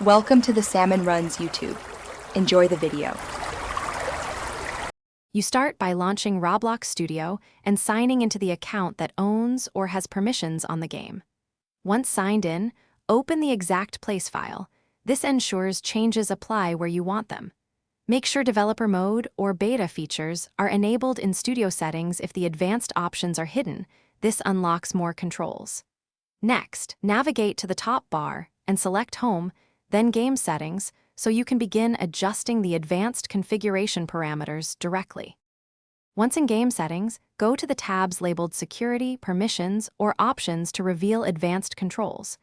Welcome to the Salmon Runs YouTube. Enjoy the video. You start by launching Roblox Studio and signing into the account that owns or has permissions on the game. Once signed in, open the exact place file. This ensures changes apply where you want them. Make sure developer mode or beta features are enabled in Studio settings. If the advanced options are hidden, this unlocks more controls. Next, navigate to the top bar and select Home, then Game Settings, so you can begin adjusting the advanced configuration parameters directly. Once in Game Settings, go to the tabs labeled Security, Permissions, or Options to reveal advanced controls.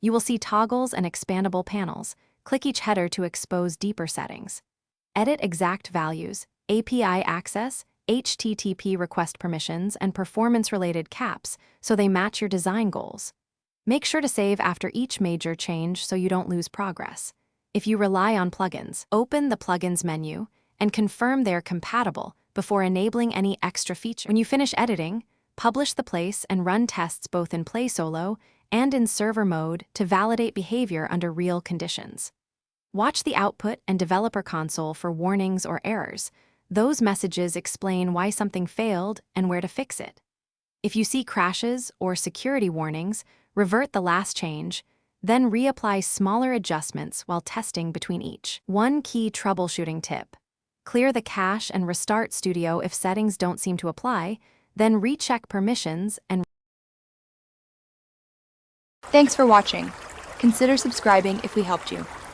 You will see toggles and expandable panels. Click each header to expose deeper settings. Edit exact values, API access, HTTP request permissions, and performance-related caps so they match your design goals. Make sure to save after each major change so you don't lose progress. If you rely on plugins, open the Plugins menu and confirm they're compatible before enabling any extra features. When you finish editing, publish the place and run tests both in Play Solo and in server mode to validate behavior under real conditions. Watch the output and developer console for warnings or errors. Those messages explain why something failed and where to fix it. If you see crashes or security warnings, revert the last change, then reapply smaller adjustments while testing between each. One key troubleshooting tip: clear the cache and restart Studio if settings don't seem to apply, then recheck permissions and Thanks for watching. Consider subscribing if we helped you.